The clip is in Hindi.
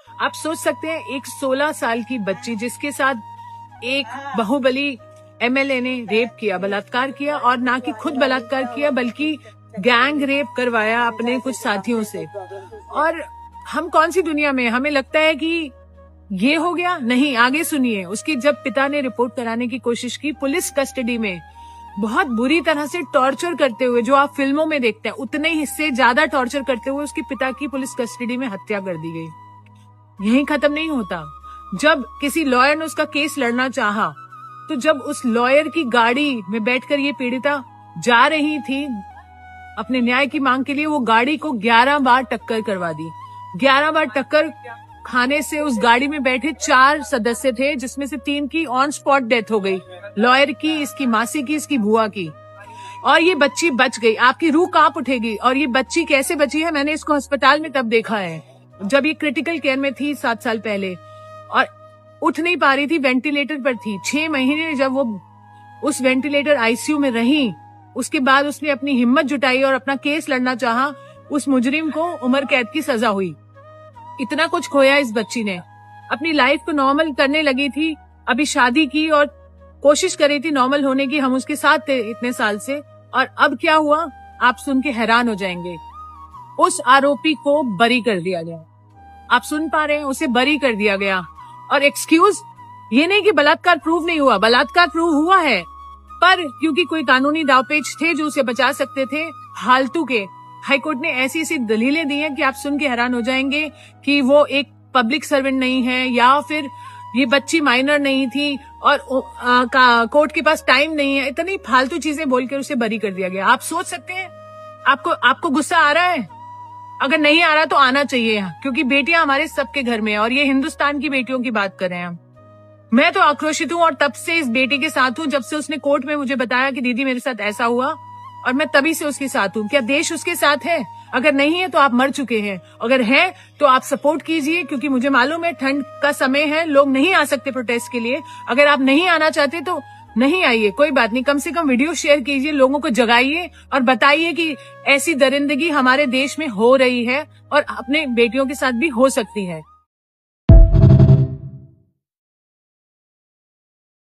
आप सोच सकते हैं एक 16 साल की बच्ची जिसके साथ एक बाहुबली एमएलए ने रेप किया, बलात्कार किया, और ना कि खुद बलात्कार किया बल्कि गैंग रेप करवाया अपने कुछ साथियों से। और हम कौन सी दुनिया में, हमें लगता है कि ये हो गया। नहीं, आगे सुनिए। उसकी जब पिता ने रिपोर्ट कराने की कोशिश की, पुलिस कस्टडी में बहुत बुरी तरह से टॉर्चर करते हुए, जो आप फिल्मों में देखते हैं उतने हिस्से ज्यादा टॉर्चर करते हुए उसके पिता की पुलिस कस्टडी में हत्या कर दी गई। यही खत्म नहीं होता। जब किसी लॉयर ने उसका केस लड़ना चाहा, तो जब उस लॉयर की गाड़ी में बैठकर ये पीड़िता जा रही थी अपने न्याय की मांग के लिए, वो गाड़ी को 11 बार टक्कर करवा दी। 11 बार टक्कर खाने से उस गाड़ी में बैठे 4 सदस्य थे, जिसमें से 3 की ऑन स्पॉट डेथ हो गई, लॉयर की, इसकी मासी की, इसकी बुआ की, और ये बच्ची बच गई। आपकी रूह कांप उठेगी। और ये बच्ची कैसे बची है, मैंने इसको अस्पताल में तब देखा है जब ये क्रिटिकल केयर में थी 7 साल पहले, और उठ नहीं पा रही थी, वेंटिलेटर पर थी। 6 महीने जब वो उस वेंटिलेटर आईसीयू में रही, उसके बाद उसने अपनी हिम्मत जुटाई और अपना केस लड़ना चाहा। उस मुजरिम को उम्र कैद की सजा हुई। इतना कुछ खोया इस बच्ची ने। अपनी लाइफ को नॉर्मल करने लगी थी, अभी शादी की और कोशिश कर रही थी नॉर्मल होने की। हम उसके साथ थे इतने साल से, और अब क्या हुआ आप सुन के हैरान हो जाएंगे। उस आरोपी को बरी कर दिया गया। आप सुन पा रहे हैं, उसे बरी कर दिया गया। और एक्सक्यूज, ये नहीं कि बलात्कार प्रूव नहीं हुआ, बलात्कार प्रूव हुआ है, पर क्योंकि कोई कानूनी दावपेच थे जो उसे बचा सकते थे, फालतू के हाईकोर्ट ने ऐसी ऐसी दलीलें दी हैं कि आप सुन के हैरान हो जाएंगे कि वो एक पब्लिक सर्वेंट नहीं है, या फिर ये बच्ची माइनर नहीं थी, और कोर्ट के पास टाइम नहीं है। इतनी फालतू चीजें बोलकर उसे बरी कर दिया गया। आप सोच सकते हैं, आपको गुस्सा आ रहा है? अगर नहीं आ रहा तो आना चाहिए, क्योंकि बेटियां हमारे सबके घर में है, और ये हिंदुस्तान की बेटियों की बात कर रहे हैं हम। मैं तो आक्रोशित हूँ, और तब से इस बेटी के साथ हूँ, जब से उसने कोर्ट में मुझे बताया कि दीदी मेरे साथ ऐसा हुआ, और मैं तभी से उसके साथ हूँ। क्या देश उसके साथ है? अगर नहीं है तो आप मर चुके हैं, अगर है तो आप सपोर्ट कीजिए, क्योंकि मुझे मालूम है ठंड का समय है, लोग नहीं आ सकते प्रोटेस्ट के लिए। अगर आप नहीं आना चाहते तो नहीं आइए, कोई बात नहीं, कम से कम वीडियो शेयर कीजिए, लोगों को जगाइए और बताइए कि ऐसी दरिंदगी हमारे देश में हो रही है और अपने बेटियों के साथ भी हो सकती है।